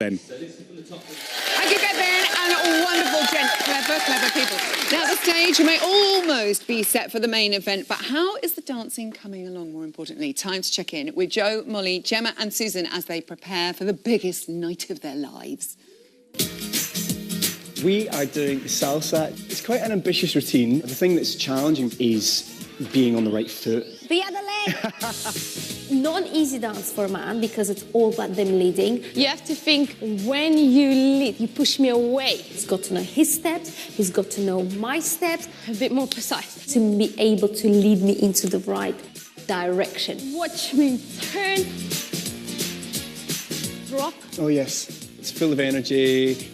Ben. Thank you, Ben, and wonderful gent, clever people. Now, the stage may almost be set for the main event, but how is the dancing coming along, more importantly? Time to check in with Joe, Molly, Gemma and Susan as they prepare for the biggest night of their lives. We are doing salsa. It's quite an ambitious routine. The thing that's challenging is being on the right foot. The other leg! Not an easy dance for a man because it's all about them leading. You have to think when you lead, you push me away. He's got to know his steps, he's got to know my steps, a bit more precise, to be able to lead me into the right direction. Watch me turn, drop. Oh yes, it's full of energy.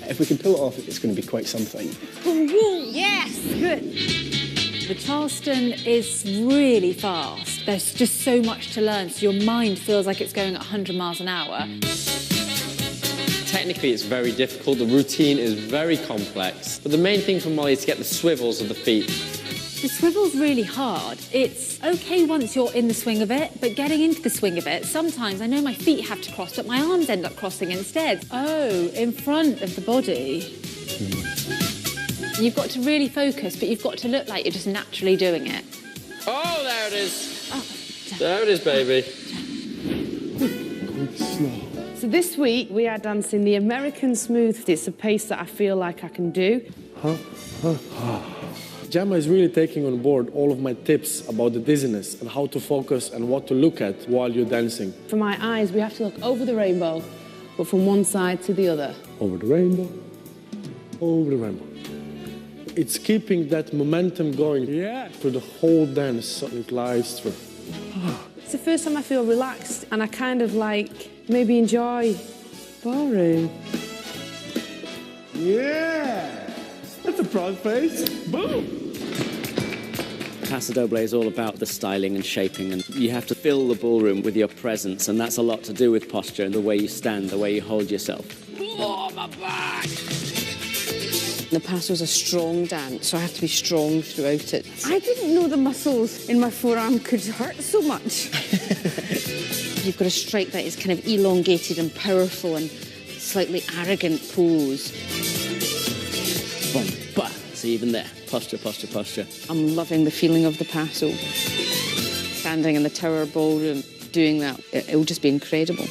If we can pull it off, it's going to be quite something. Yes, good. The Charleston is really fast. There's just so much to learn, so your mind feels like it's going at 100 miles an hour. Technically, it's very difficult. The routine is very complex. But the main thing for Molly is to get the swivels of the feet. The swivel's really hard. It's OK once you're in the swing of it, but getting into the swing of it, sometimes I know my feet have to cross, but my arms end up crossing instead. Oh, in front of the body. You've got to really focus, but you've got to look like you're just naturally doing it. Oh, there it is. Oh, there it is, baby. So this week we are dancing the American Smooth. It's a pace that I feel like I can do. Gemma is really taking on board all of my tips about the dizziness and how to focus and what to look at while you're dancing. For my eyes, we have to look over the rainbow, but from one side to the other. Over the rainbow, over the rainbow. It's keeping that momentum going through the whole dance, so it glides through. It's the first time I feel relaxed and I kind of like maybe enjoy boring. Yeah! That's a proud face. Boom! Paso Doble is all about the styling and shaping, and you have to fill the ballroom with your presence, and that's a lot to do with posture and the way you stand, the way you hold yourself. Oh, my back! The Paso's a strong dance, so I have to be strong throughout it. I didn't know the muscles in my forearm could hurt so much. You've got a strike that is kind of elongated and powerful and slightly arrogant pose. Boom, bah. So even there, posture, posture, posture. I'm loving the feeling of the Paso. Standing in the Tower Ballroom, doing that, it will just be incredible.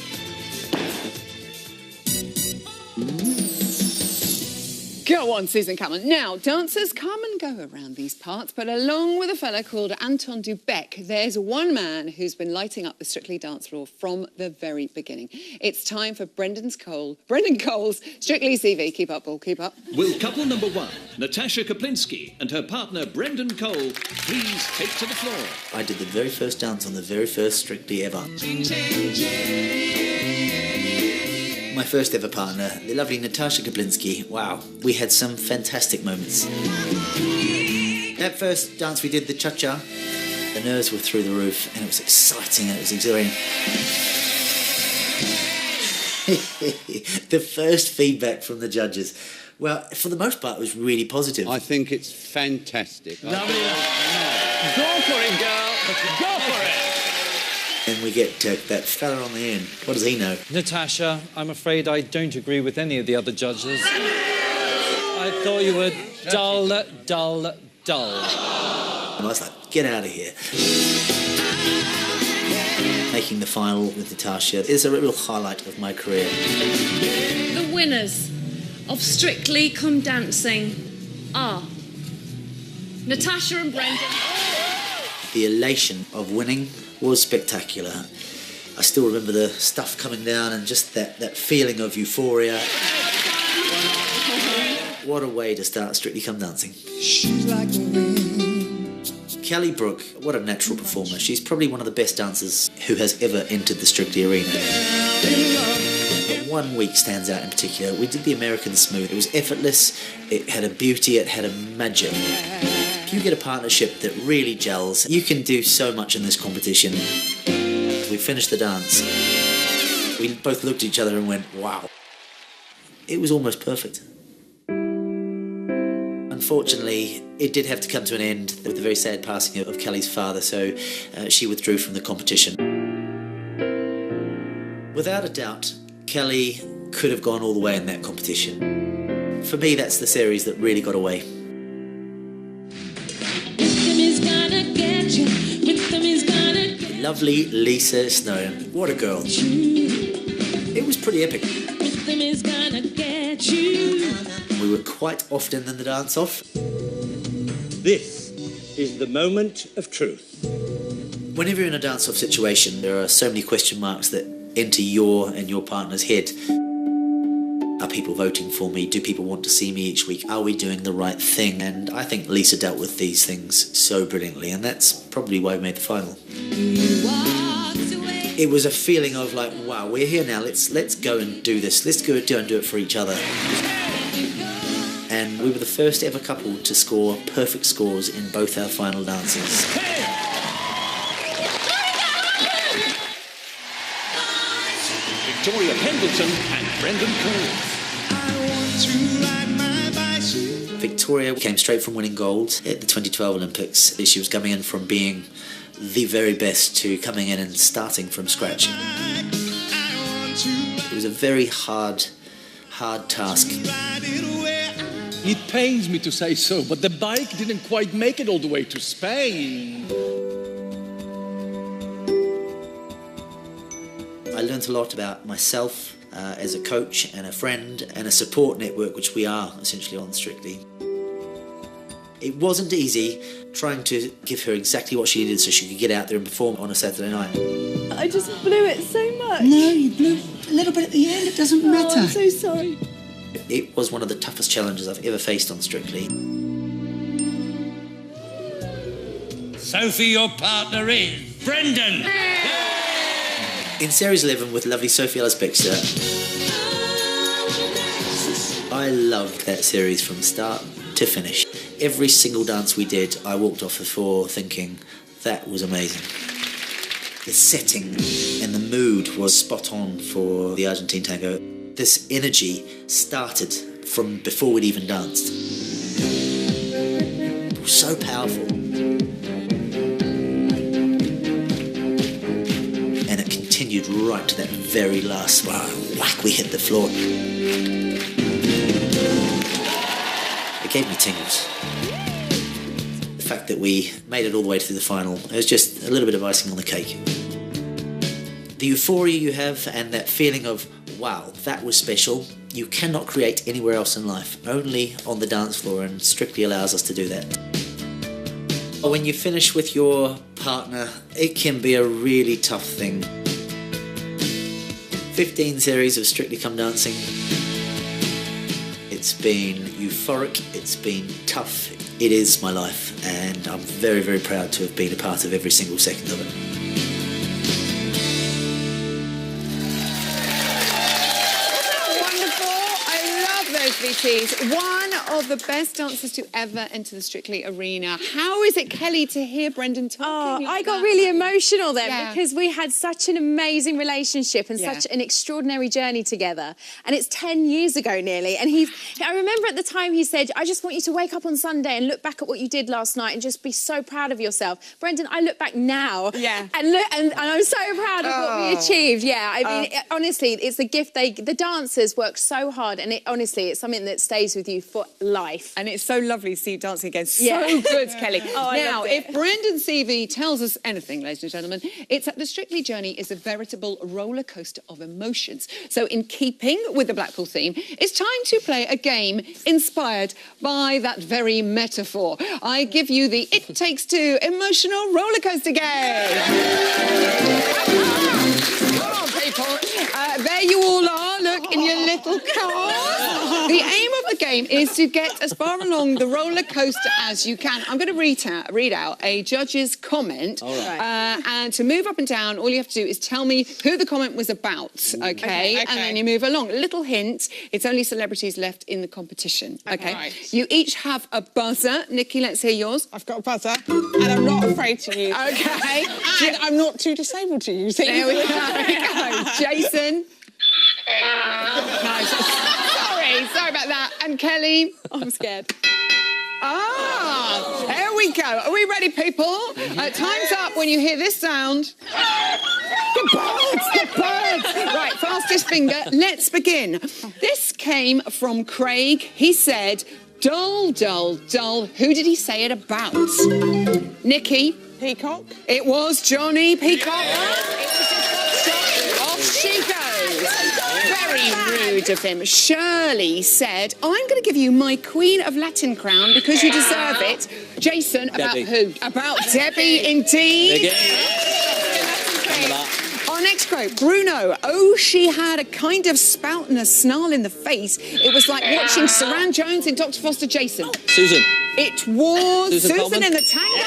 Go on, Susan Cameron. Now, dancers come and go around these parts, but along with a fella called Anton Dubek, there's one man who's been lighting up the Strictly dance floor from the very beginning. It's time for Brendan Cole's Strictly CV. Keep up, Paul, keep up. Will couple number one, Natasha Kaplinski and her partner Brendan Cole, please take to the floor? I did the very first dance on the very first Strictly ever. My first ever partner, the lovely Natasha Kaplinski. Wow, we had some fantastic moments. That first dance we did, the cha-cha, the nerves were through the roof and it was exciting and it was exhilarating. The first feedback from the judges, well, for the most part, it was really positive. I think it's fantastic. Lovely. Go for it, girl. Go for it. And we get that fella on the end. What does he know? Natasha, I'm afraid I don't agree with any of the other judges. I thought you were dull, dull, dull. And I was like, get out of here. Making the final with Natasha is a real highlight of my career. The winners of Strictly Come Dancing are Natasha and Brendan. The elation of winning was spectacular. I still remember the stuff coming down and just that feeling of euphoria. What a way to start Strictly Come Dancing. Kelly Brook, what a natural performer. She's probably one of the best dancers who has ever entered the Strictly arena. But one week stands out in particular. We did the American Smooth. It was effortless, it had a beauty, it had a magic. If you get a partnership that really gels, you can do so much in this competition. We finished the dance. We both looked at each other and went, wow. It was almost perfect. Unfortunately, it did have to come to an end with the very sad passing of Kelly's father, so she withdrew from the competition. Without a doubt, Kelly could have gone all the way in that competition. For me, that's the series that really got away. Lovely Lisa Snowden. What a girl. It was pretty epic. We were quite often in the dance-off. This is the moment of truth. Whenever you're in a dance-off situation, there are so many question marks that enter your and your partner's head. Are people voting for me? Do people want to see me each week? Are we doing the right thing? And I think Lisa dealt with these things so brilliantly, and that's probably why we made the final. It was a feeling of like, wow, we're here now, let's go and do this. Let's go and do it for each other. And we were the first ever couple to score perfect scores in both our final dances. Victoria Pendleton and Brendan Cole. Victoria came straight from winning gold at the 2012 Olympics. She was coming in from being the very best to coming in and starting from scratch. It was a very hard task. It pains me to say so, but the bike didn't quite make it all the way to Spain. I learnt a lot about myself as a coach and a friend and a support network, which we are essentially on Strictly. It wasn't easy trying to give her exactly what she needed so she could get out there and perform on a Saturday night. I just blew it so much. No, you blew a little bit at the end. It doesn't matter. I'm so sorry. It was one of the toughest challenges I've ever faced on Strictly. Sophie, your partner is Brendan. In Series 11 with lovely Sophie Ellis-Bextor, I loved that series from start to finish. Every single dance we did, I walked off the floor thinking, that was amazing. The setting and the mood was spot on for the Argentine tango. This energy started from before we'd even danced. It was so powerful. And it continued right to that very last whack we hit the floor. It gave me tingles. The fact that we made it all the way through the final, it was just a little bit of icing on the cake. The euphoria you have and that feeling of, wow, that was special, you cannot create anywhere else in life, only on the dance floor, and Strictly allows us to do that. When you finish with your partner, it can be a really tough thing. 15 series of Strictly Come Dancing. It's been euphoric, it's been tough. It is my life, and I'm very, very proud to have been a part of every single second of it. VTs, one of the best dancers to ever enter the Strictly arena. How is it, Kelly, to hear Brendan talking? I got really emotional then because we had such an amazing relationship and such an extraordinary journey together. And it's 10 years ago nearly. And I remember at the time he said, I just want you to wake up on Sunday and look back at what you did last night and just be so proud of yourself. Brendan, I look back now and I'm so proud of what we achieved. Yeah, I mean, honestly, it's a gift. The dancers work so hard, and honestly, it's something that stays with you for life. And it's so lovely to see you dancing again. So good, Kelly. Now, if Brendan's CV tells us anything, ladies and gentlemen, it's that the Strictly journey is a veritable roller coaster of emotions. So in keeping with the Blackpool theme, it's time to play a game inspired by that very metaphor. I give you the It Takes Two emotional roller coaster game. Come on, people. There you all are. Look in your little cars. The aim of the game is to get as far along the roller coaster as you can. I'm going to read out a judge's comment. All right. And to move up and down, all you have to do is tell me who the comment was about, okay? And then you move along. A little hint, it's only celebrities left in the competition, okay? Right. You each have a buzzer. Nikki, let's hear yours. I've got a buzzer, and I'm not afraid to use it. Okay. And I'm not too disabled to use it. There we go. Jason. Nice. Sorry about that. And Kelly? I'm scared. There we go. Are we ready, people? Time's up when you hear this sound. The birds! Right, 5, fastest finger. Let's begin. This came from Craig. He said, dull, dull, dull. Who did he say it about? Nikki? Peacock. It was Johnny Peacock. It was his shot. Off she goes. Very rude of him. Shirley said, I'm going to give you my Queen of Latin crown because you deserve it. Jason, about Debbie. who? About Debbie, indeed. Remember that. Our next quote, Bruno. Oh, she had a kind of spout and a snarl in the face. It was like watching Saran Jones in Dr. Foster Jason. Susan. It was Susan Coleman. in the tango.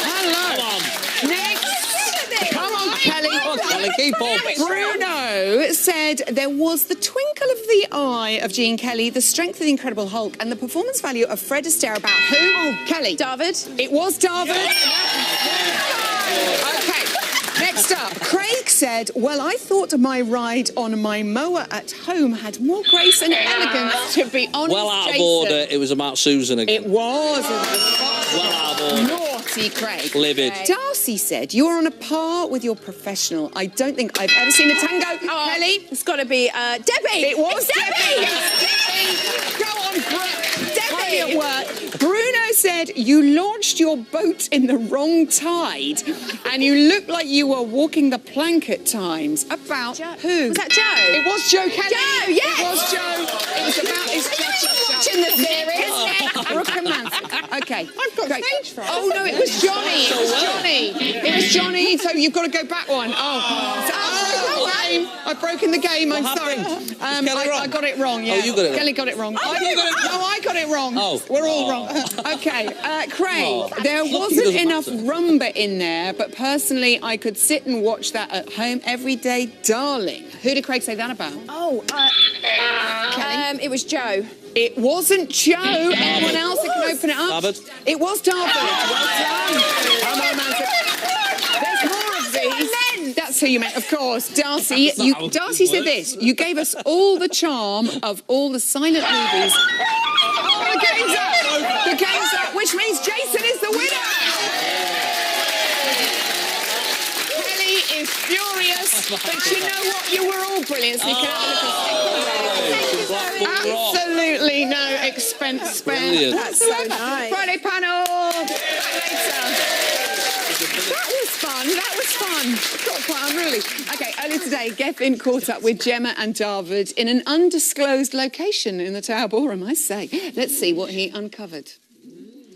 Hello. Next. Come on, Kelly. Come on, Kelly, keep on. Bruno said there was the twinkle of the eye of Gene Kelly, the strength of the Incredible Hulk, and the performance value of Fred Astaire about who? Oh, Kelly. David. It was David. Okay. Next up, Craig said, well, I thought my ride on my mower at home had more grace and elegance, to be honest, Well out of Jason. order, it was about Susan again. It was. Well out of order. Naughty Craig. Livid. Darcy said, you're on a par with your professional. I don't think I've ever seen a tango. Kelly? It's got to be Debbie. It was Debbie. Debbie. Go on, Brooke. Debbie at work. Bruno said you launched your boat in the wrong tide and you looked like you were walking the plank at times. About who? Was that Joe? It was Joe Kelly. Joe, yes. It was Joe. It was about his watching the series. Brooke and Manson. Okay. I've got stage fright. Oh, no, it was Johnny. It was Johnny. It was Johnny, so you've got to go back one. I've broken the game. I'm sorry. I got it wrong, yeah. Oh, you got it wrong. Kelly got it wrong. Oh, you got it wrong. No, I got it wrong. Oh. We're all wrong. Okay, Craig, Oh. there Lucky wasn't doesn't enough matter. rumba in there, but personally, I could sit and watch that at home every day, darling. Who did Craig say that about? Oh, Kelly? it was Joe. It wasn't Joe. Anyone else that can open it up? David? It was David. Well done. Come on, Manson. There's more of these. That's who you meant, of course. Darcy, Darcy said this. You gave us all the charm of all the silent movies. Oh, the game's up. The game's up, which means Jason is the winner. Kelly is furious, but you know what? You were all brilliant, so you can have a little stick. Absolutely no expense spent. Brilliant. That's so nice. Friday panel. That was fun. That was fun. Got quite unruly. Okay, earlier today, Gethin caught up with Gemma and David in an undisclosed location in the Tower Ballroom, I say. Let's see what he uncovered.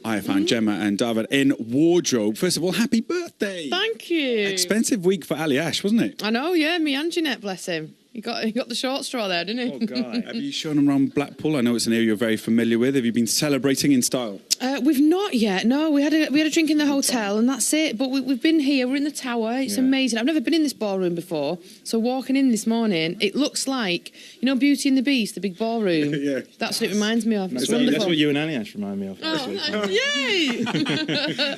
I found Gemma and David in wardrobe. First of all, happy birthday. Thank you. Expensive week for Ali Ash, wasn't it? I know, yeah, me and Jeanette, bless him. He got the short straw there, didn't he? Oh, God. Have you shown him around Blackpool? I know it's an area you're very familiar with. Have you been celebrating in style? We've not yet. No, we had a drink in the hotel and that's it. But we've been here. We're in the tower. It's amazing. I've never been in this ballroom before. So walking in this morning, it looks like, you know, Beauty and the Beast, the big ballroom. Yeah. That's what it reminds me of. It's That's wonderful. what you and Ali Ash remind me of. Yay!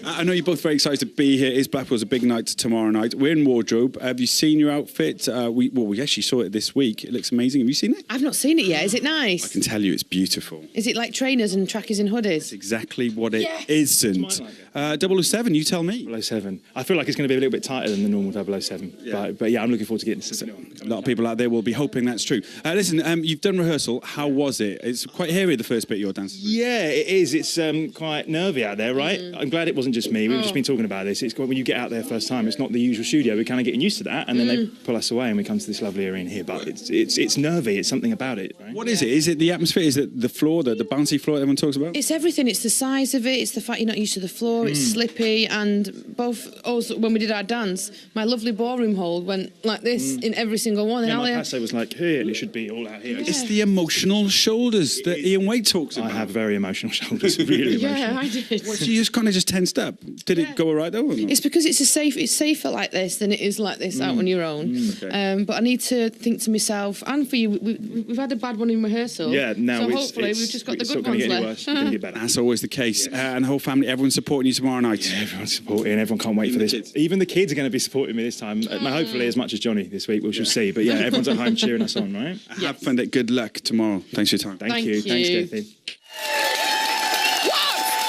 I know you're both very excited to be here. It's Blackpool's a big night tomorrow night. We're in wardrobe. Have you seen your outfit? We actually saw it this week. It looks amazing. Have you seen it? I've not seen it yet. Is it nice? I can tell you it's beautiful. Is it like trainers and trackies and hoodies? It's exactly what it isn't. 007, you tell me. 007. I feel like it's going to be a little bit tighter than the normal 007. Yeah. But yeah, I'm looking forward to getting to A lot of people out there will be hoping that's true. Listen, you've done rehearsal. How was it? It's quite hairy, the first bit of your dance. Yeah, it is. It's quite nervy out there, right? I'm glad it wasn't just me. We've just been talking about this. It's when you get out there first time, it's not the usual studio. We're kind of getting used to that, and then they pull us away and we come to this lovely arena here. But it's nervy. It's something about it, right? What is it? Is it the atmosphere? Is it the floor, the bouncy floor that everyone talks about? It's everything. It's the size of it. It's the fact you're not used to the floor. It's slippy. And both us, when we did our dance, my lovely ballroom hold went like this in every single one. Yeah, And my Ali, passo was like here, and it should be all out here. It's the emotional shoulders that Ian Waite talks about. I have very emotional shoulders, really emotional. yeah, I did. Well, so you just kind of just tensed up. Did it go all right though? Or not? It's because it's safer like this than it is like this out on your own. Okay. But I need to think to myself, and for you, we've had a bad one in rehearsal. Yeah, now so it's, hopefully it's, we've just got the it's good not going ones to get any left. worse. It's going to get better. That's always the case. And the whole family, everyone's supporting you tomorrow night. Yeah, everyone's supporting. Everyone can't wait for this. Even the kids are going to be supporting me this time. Hopefully as much as Johnny this week. We shall see. But yeah, everyone's at home cheering us on, right? Have fun. Good luck tomorrow. Thanks for your time. Thank you. Thanks, Gethin.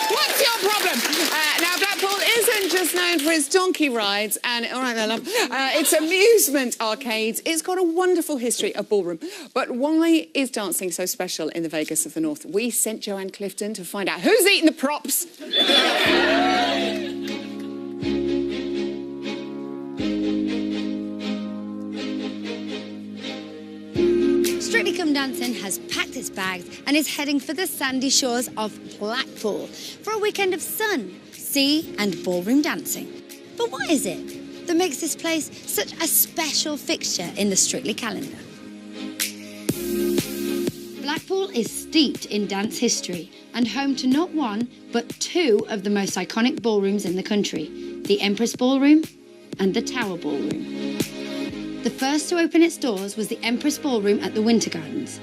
What's your problem? Now, Blackpool isn't just known for its donkey rides and, all right, there, love, its amusement arcades. It's got a wonderful history of ballroom. But why is dancing so special in the Vegas of the North? We sent Joanne Clifton to find out who's eating the props. Strictly Come Dancing has packed its bags and is heading for the sandy shores of Blackpool for a weekend of sun, sea and ballroom dancing. But what is it that makes this place such a special fixture in the Strictly calendar? Blackpool is steeped in dance history and home to not one, but two of the most iconic ballrooms in the country, the Empress Ballroom and the Tower Ballroom. The first to open its doors was the Empress Ballroom at the Winter Gardens.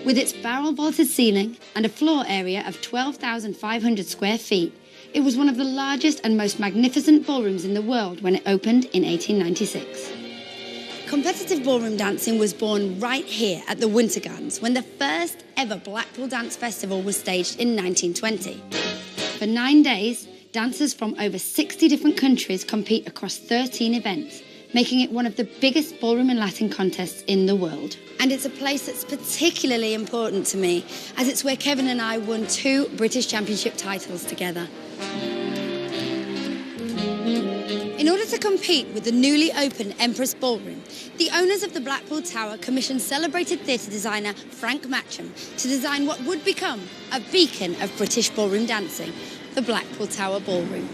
With its barrel-vaulted ceiling and a floor area of 12,500 square feet, it was one of the largest and most magnificent ballrooms in the world when it opened in 1896. Competitive ballroom dancing was born right here at the Winter Gardens when the first ever Blackpool Dance Festival was staged in 1920. For 9 days, dancers from over 60 different countries compete across 13 events, making it one of the biggest ballroom and Latin contests in the world. And it's a place that's particularly important to me, as it's where Kevin and I won 2 British Championship titles together. In order to compete with the newly opened Empress Ballroom, the owners of the Blackpool Tower commissioned celebrated theatre designer Frank Matcham to design what would become a beacon of British ballroom dancing, the Blackpool Tower Ballroom.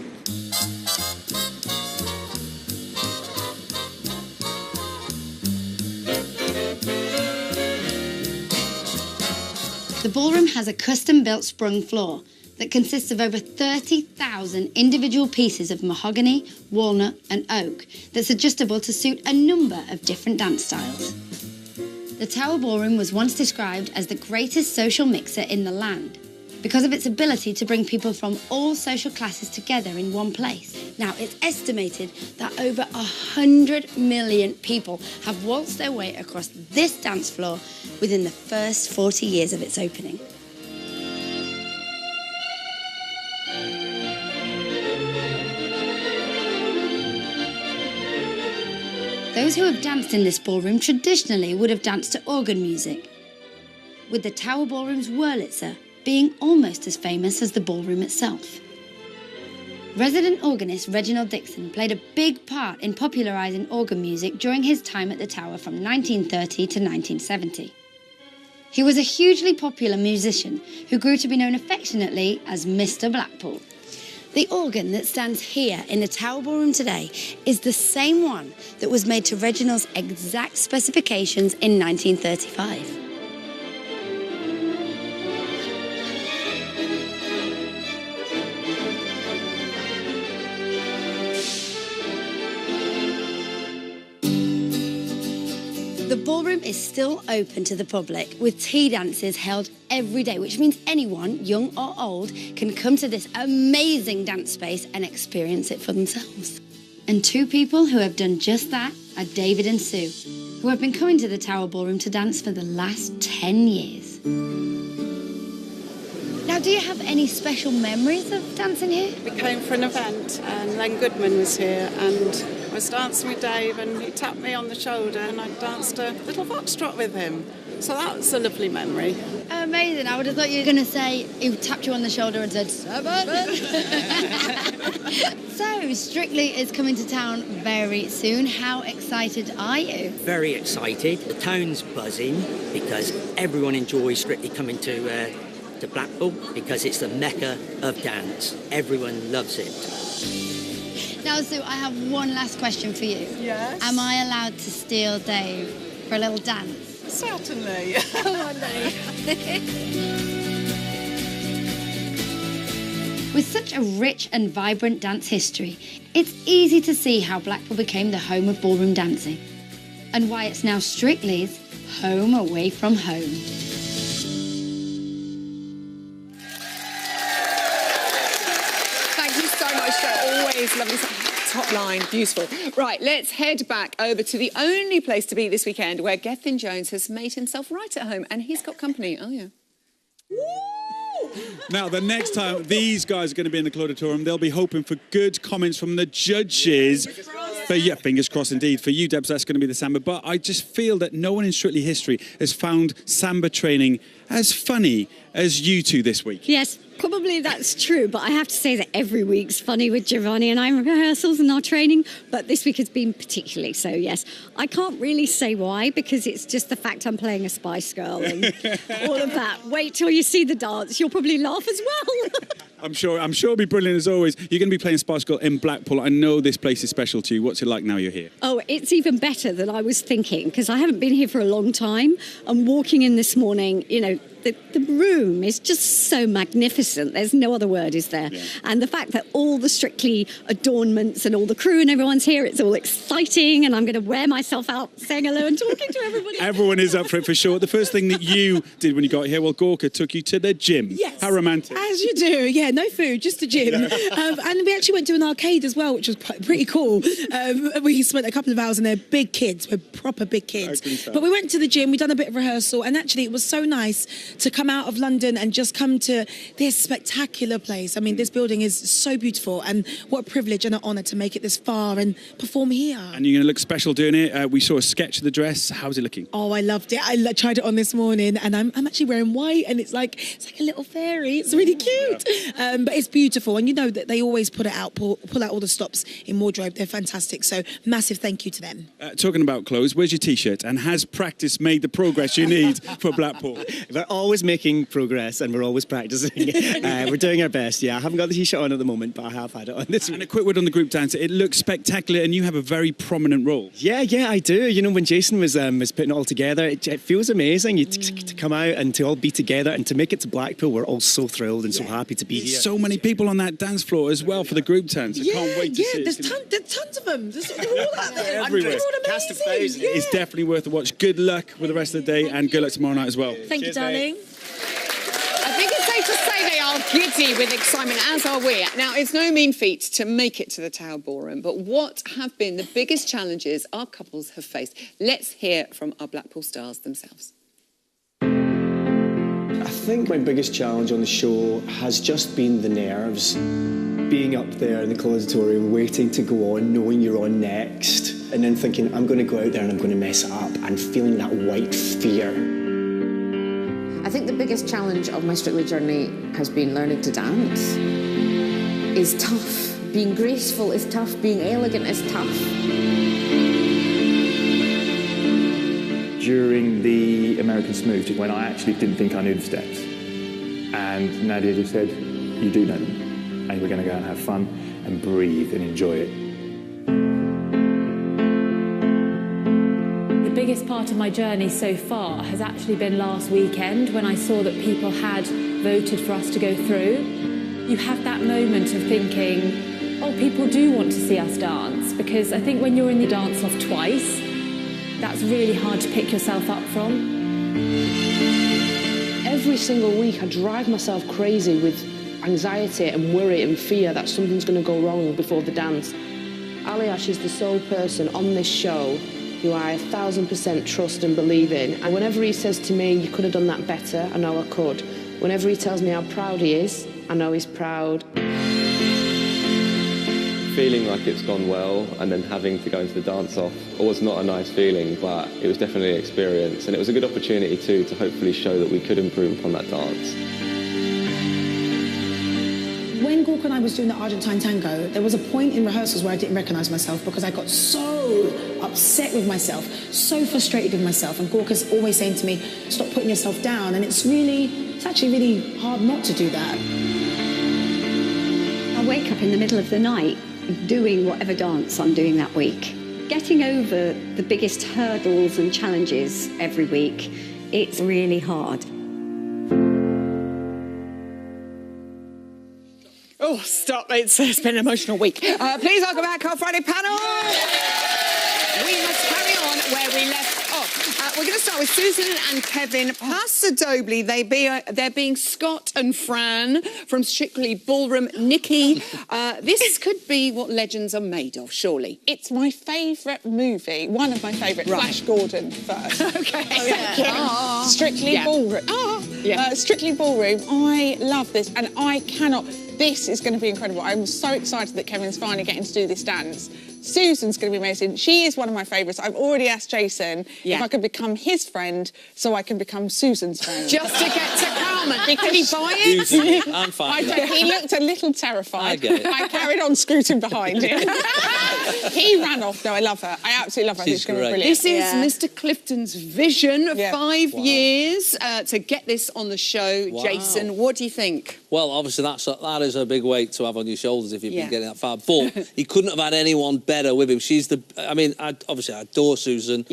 The ballroom has a custom-built sprung floor that consists of over 30,000 individual pieces of mahogany, walnut and oak that's adjustable to suit a number of different dance styles. The Tower Ballroom was once described as the greatest social mixer in the land because of its ability to bring people from all social classes together in one place. Now, it's estimated that over 100 million people have waltzed their way across this dance floor within the first 40 years of its opening. Those who have danced in this ballroom traditionally would have danced to organ music, with the Tower Ballroom's Wurlitzer being almost as famous as the ballroom itself. Resident organist Reginald Dixon played a big part in popularising organ music during his time at the Tower from 1930 to 1970. He was a hugely popular musician who grew to be known affectionately as Mr. Blackpool. The organ that stands here in the Tower Ballroom today is the same one that was made to Reginald's exact specifications in 1935. The ballroom is still open to the public, with tea dances held every day, which means anyone, young or old, can come to this amazing dance space and experience it for themselves. And 2 people who have done just that are David and Sue, who have been coming to the Tower Ballroom to dance for the last 10 years. Now, do you have any special memories of dancing here? We came for an event and Len Goodman was here and I was dancing with Dave and he tapped me on the shoulder and I danced a little foxtrot with him. So that was a lovely memory. Amazing. I would have thought you were going to say he tapped you on the shoulder and said, "Seven." So, Strictly is coming to town very soon. How excited are you? Very excited. The town's buzzing because everyone enjoys Strictly coming to Blackpool because it's the mecca of dance. Everyone loves it. Now, Sue, I have one last question for you. Yes? Am I allowed to steal Dave for a little dance? Certainly. Come on, Dave. With such a rich and vibrant dance history, it's easy to see how Blackpool became the home of ballroom dancing and why it's now Strictly's home away from home. Always lovely. Top line, beautiful. Right, let's head back over to the only place to be this weekend where Gethin Jones has made himself right at home and he's got company. Oh, yeah. Woo! Now, the next time these guys are going to be in the Clauditorium, they'll be hoping for good comments from the judges. But yeah, fingers crossed indeed. For you, Debs, that's going to be the Samba. But I just feel that no one in Strictly History has found Samba training as funny as you two this week. Yes, probably that's true, but I have to say that every week's funny with Giovanni and I in rehearsals and our training, but this week has been particularly so, yes. I can't really say why, because it's just the fact I'm playing a Spice Girl and all of that. Wait till you see the dance, you'll probably laugh as well. I'm sure it'll be brilliant as always. You're going to be playing Spice Girl in Blackpool. I know this place is special to you. What's it like now you're here? Oh, it's even better than I was thinking, because I haven't been here for a long time. I'm walking in this morning, you know, the room is just so magnificent. There's no other word, is there? Yeah. And the fact that all the Strictly adornments and all the crew and everyone's here, it's all exciting, and I'm going to wear myself out saying hello and talking to everybody. Everyone is up for it for sure. The first thing that you did when you got here, well, Gorka took you to the gym. Yes. How romantic. As you do, yeah, no food, just the gym. And we actually went to an arcade as well, which was pretty cool. We spent a couple of hours in there, big kids, we're proper big kids. But we went to the gym, we done a bit of rehearsal, and actually it was so nice to come out of London and just come to this spectacular place. I mean, this building is so beautiful, and what a privilege and an honour to make it this far and perform here. And you're going to look special doing it. We saw a sketch of the dress. How's it looking? Oh, I loved it. I tried it on this morning, and I'm actually wearing white, and it's like a little fairy. It's really cute. But it's beautiful, and you know that they always put it out, pull out all the stops in wardrobe. They're fantastic. So massive thank you to them. Talking about clothes, where's your T-shirt? And has practice made the progress you need for Blackpool? We're always making progress, and we're always practicing. We're doing our best. Yeah, I haven't got the T-shirt on at the moment, but I have had it on this week. And a quick word on the group dance. It looks spectacular, and you have a very prominent role. Yeah, I do. You know, when Jason was putting it all together, it feels amazing to come out and to all be together and to make it to Blackpool. We're all so thrilled and so happy to be here. So many people on that dance floor as well for the group dance. I can't wait to see it. There's tons of them. They're all out there. Everywhere. Cast of thousands. Yeah. It's definitely worth a watch. Good luck with the rest of the day, and good luck tomorrow night as well. Thank you, darling. I think it's safe to say they are giddy with excitement, as are we. Now, it's no mean feat to make it to the Tower Ballroom, but what have been the biggest challenges our couples have faced? Let's hear from our Blackpool stars themselves. I think my biggest challenge on the show has just been the nerves. Being up there in the Clauditorium, waiting to go on, knowing you're on next, and then thinking, I'm going to go out there and I'm going to mess it up, and feeling that white fear. I think the biggest challenge of my Strictly journey has been learning to dance. It's tough. Being graceful is tough. Being elegant is tough. During the American Smooth, when I actually didn't think I knew the steps, and Nadia just said, you do know them, and we're going to go out and have fun and breathe and enjoy it. The biggest part of my journey so far has actually been last weekend when I saw that people had voted for us to go through. You have that moment of thinking, oh, people do want to see us dance, because I think when you're in the dance-off twice, that's really hard to pick yourself up from. Every single week I drive myself crazy with anxiety and worry and fear that something's going to go wrong before the dance. Aliash is the sole person on this show who I 1000% trust and believe in. And whenever he says to me, you could have done that better, I know I could. Whenever he tells me how proud he is, I know he's proud. Feeling like it's gone well and then having to go into the dance-off was not a nice feeling, but it was definitely an experience, and it was a good opportunity too to hopefully show that we could improve upon that dance. When Gorka and I was doing the Argentine tango, there was a point in rehearsals where I didn't recognise myself because I got so upset with myself, so frustrated with myself, and Gorka's always saying to me, stop putting yourself down, and it's actually really hard not to do that. I wake up in the middle of the night doing whatever dance I'm doing that week. Getting over the biggest hurdles and challenges every week, it's really hard. Oh, stop. It's been an emotional week. Please welcome back our Friday panel. We must carry on where we left off. We're going to start with Susan and Kevin. Paso Doble, they're being Scott and Fran from Strictly Ballroom. Nikki, this could be what legends are made of, surely. It's my favourite movie, one of my favourite. Right. Flash Gordon first. Okay. Strictly Ballroom. Strictly Ballroom. I love this, and I cannot. This is going to be incredible. I'm so excited that Kevin's finally getting to do this dance. Susan's going to be amazing. She is one of my favourites. I've already asked Jason if I could become his friend so I can become Susan's friend. Just to get to Carmen. Because Can he buy it? I'm fine. He looked a little terrified. I get it. I carried on scooting behind him. He ran off. No, I love her. I absolutely love her. She's going to be great. brilliant. This is Mr. Clifton's vision of 5 Wow. years to get this on the show. Wow. Jason, what do you think? Well, obviously that is a big weight to have on your shoulders if you've Yeah. been getting that far. But he couldn't have had anyone better with him. She's I adore Susan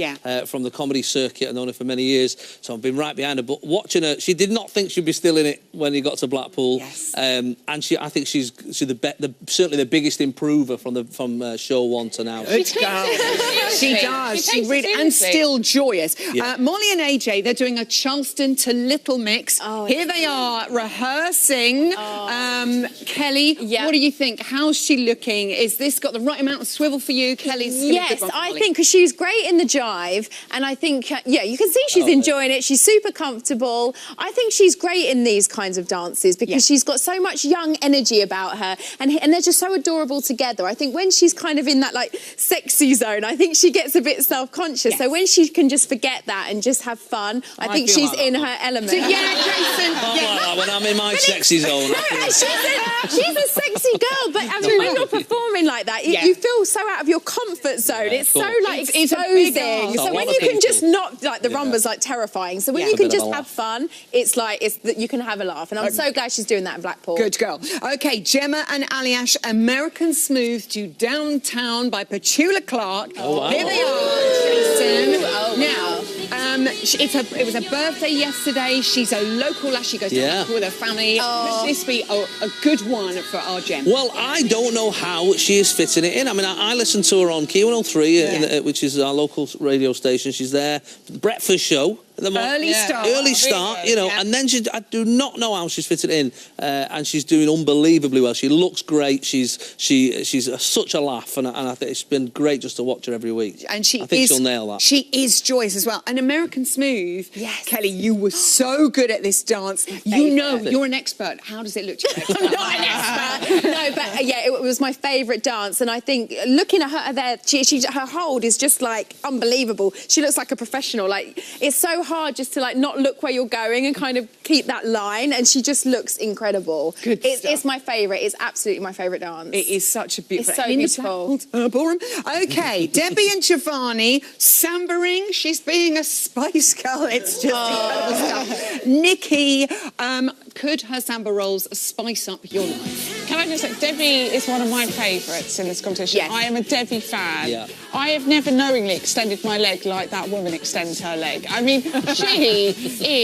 from the comedy circuit. I've known her for many years, so I've been right behind her. But watching her, she did not think she'd be still in it when he got to Blackpool. Yes. And I think she's certainly the biggest improver from show 1 to now. She does. She really, and still joyous. Yeah. Molly and AJ, they're doing a Charleston to Little mix. Here they are rehearsing. Kelly, what do you think? How's she looking? Is this got the right amount of swivel for you, Kelly? Yes, I think because she was great in the jive, and I think, you can see she's enjoying it. She's super comfortable. I think she's great in these kinds of dances because she's got so much young energy about her, and they're just so adorable together. I think when she's kind of in that like sexy zone, I think she gets a bit self-conscious. So when she can just forget that and just have fun, I think feel she's like that in one. her element. So, Jason. When I'm in my sexy zone. She's a sexy girl, but I mean, when you're performing like that, you feel so out of your comfort zone. It's so like it's a big exposing. ask. So when you can just not like the rumba's like terrifying. So when you can just have fun, it's like you can have a laugh. And I'm so glad she's doing that in Blackpool. Good girl. Okay, Gemma and Aliash, American Smooth to Downtown by Petula Clark. Oh, wow. Here they are, Jason. Now, it was a birthday yesterday. She's a local lass. She goes to Blackpool with her family. Could this be a good one for our Gem? Well, I don't know how she is fitting it in. I mean, I listened to her on Q103, which is our local radio station. She's there. Breakfast show. Early start, you know, and then I do not know how she's fitted in, and she's doing unbelievably well. She looks great. She's such a laugh, and I think it's been great just to watch her every week. And I think she'll nail that. She is joyous as well. And American Smooth, Kelly, you were so good at this dance. You know, you're an expert. How does it look to you? I'm not an expert. No, but it was my favourite dance, and I think looking at her there, her hold is just like unbelievable. She looks like a professional. Like it's so hard just to like not look where you're going and kind of keep that line, and she just looks incredible. It's my favourite. It's absolutely my favourite dance. It is such a beautiful. It's so beautiful. Ballroom. Okay, Debbie and Giovanni sambering. She's being a Spice Girl. It's just incredible stuff. Nikki, could her samba rolls spice up your life? Can I just say, Debbie is one of my favourites in this competition. Yes. I am a Debbie fan. Yeah. I have never knowingly extended my leg like that woman extends her leg. I mean, she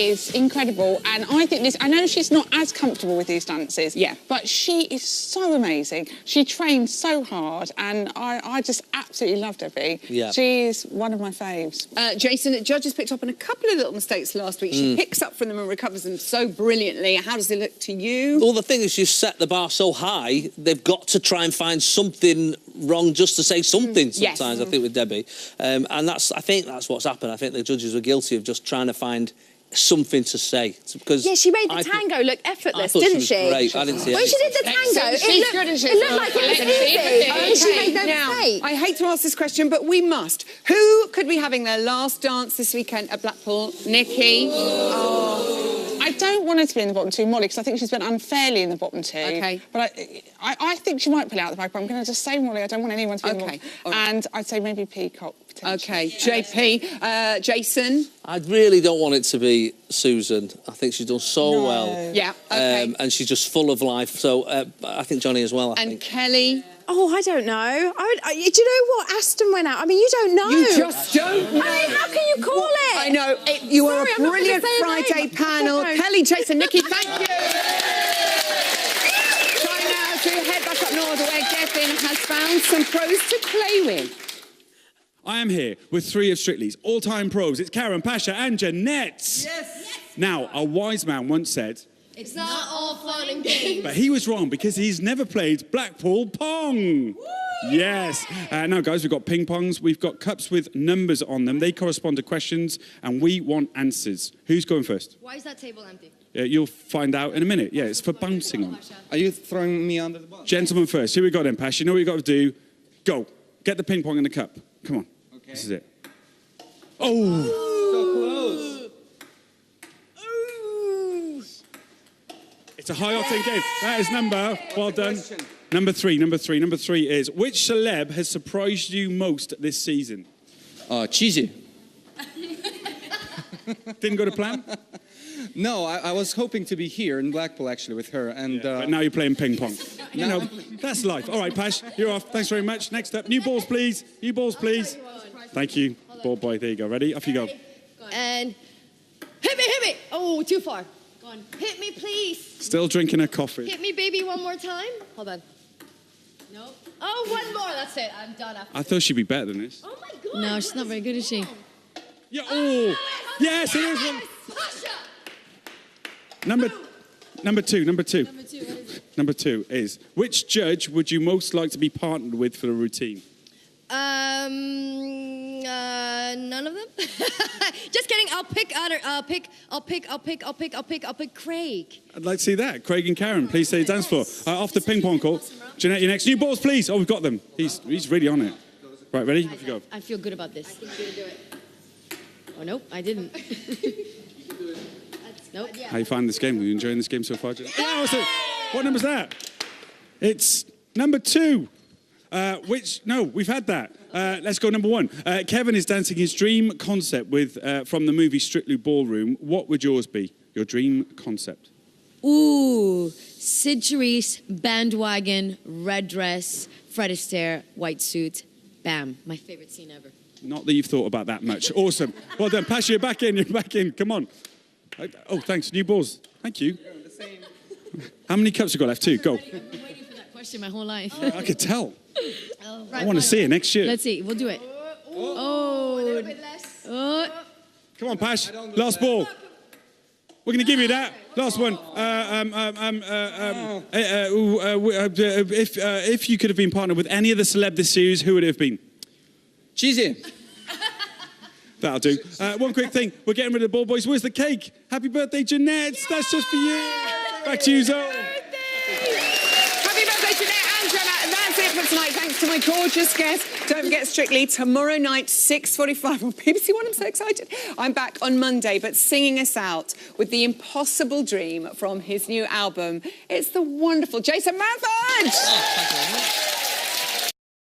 is incredible, and I think I know she's not as comfortable with these dances, but she is so amazing. She trains so hard, and I just absolutely love Debbie. Yeah. She is one of my faves. Jason, the judges picked up on a couple of little mistakes last week. She picks up from them and recovers them so brilliantly. How does it look to you? Well, the thing is, she's set the bar so high, they've got to try and find something wrong just to say something sometimes, I think, with Debbie. And I think that's what's happened. I think the judges were guilty of just trying to find something to say. Because she made the tango look effortless, didn't she? Great. I didn't see when she did the tango, it looked like it was easy. She made no mistake. I hate to ask this question, but we must. Who could be having their last dance this weekend at Blackpool? Nikki? I don't want her to be in the bottom two, Molly, because I think she's been unfairly in the bottom two. Okay. But I think she might pull out the bag, but I'm going to just say Molly. I don't want anyone to be in the bottom. Right. And I'd say maybe Peacock. Okay, JP. Jason? I really don't want it to be Susan. I think she's done so well. Yeah, okay. And she's just full of life. So I think Johnny as well, I think. Kelly? Oh, I don't know. do you know what? Aston went out. I mean, you don't know. You just don't know. I mean, how can you call it? I know. You are a I'm not gonna brilliant say a name. Friday panel. Kelly, Jason, Nikki, thank you. Time now to head back up north where Kevin has found some pros to play with. I am here with three of Strictly's all-time pros. It's Karen, Pasha and Jeanette. Yes. Now, a wise man once said... It's not all fun and games. But he was wrong because he's never played Blackpool Pong. Woo! Yes. Now, guys, we've got ping pongs. We've got cups with numbers on them. They correspond to questions, and we want answers. Who's going first? Why is that table empty? You'll find out in a minute. Yeah, it's for bouncing on. Are you throwing me under the bus? Gentlemen first. Here we go then, Pash. You know what you've got to do? Go. Get the ping pong in the cup. Come on. Okay. This is it. Oh! So close. It's a high-octane game. That is number. Well done. Number three. Number three is, which celeb has surprised you most this season? Cheesy. Didn't go to plan? No, I was hoping to be here in Blackpool, actually, with her. And but now you're playing ping pong. You know, that's life. All right, Pash, you're off. Thanks very much. Next up, new balls, please. New balls, please. Thank you. Ball boy, there you go. Ready? Off you go. And hit me. Oh, too far. Go on. Hit me, please. Still drinking a coffee. Hit me, baby, one more time. Hold on. Nope. Oh, one more. That's it. I'm done after. I thought she'd be better than this. Oh, my God. No, she's not very good, is she? Yeah. Oh, yes, it is one. Number two. What is it? Number two is, which judge would you most like to be partnered with for the routine? None of them. Just kidding. I'll pick Craig. I'd like to see that. Craig and Karen, please stay dance floor. Off the ping pong call. Jeanette, you next. New balls, please. Oh, we've got them. He's really on it. Right, ready? Off you go. I feel good about this. I think you're gonna do it. Oh no, I didn't. Nope. How you find this game? Are you enjoying this game so far, Jeanette? Oh, what number's that? It's number 2. No, we've had that. Let's go number 1. Kevin is dancing his dream concept with from the movie Strictly Ballroom. What would yours be? Your dream concept? Ooh, Sid Charisse, bandwagon, red dress, Fred Astaire, white suit. Bam, my favorite scene ever. Not that you've thought about that much. Awesome. Well done. Pasha, you're back in. You're back in. Come on. Oh, thanks. New balls. Thank you. How many cups have you got left? 2. Go. I've been waiting for that question my whole life. I could tell. Oh, I want to see it next year. Let's see. We'll do it. Oh, a little bit less. Come on, Pash. Last ball. We're going to give you that. Last one. If you could have been partnered with any other celeb this series, who would it have been? Cheesy. That'll do. One quick thing. We're getting rid of the ball boys. Where's the cake? Happy birthday, Jeanette. That's just for you. Back to you, Zoe. Happy birthday, Jeanette and Jenna. And that's it for tonight. Thanks to my gorgeous guests. Don't forget Strictly tomorrow night, 6:45 on BBC One. I'm so excited. I'm back on Monday, but singing us out with The Impossible Dream from his new album. It's the wonderful Jason Manford. Oh, thank you very much.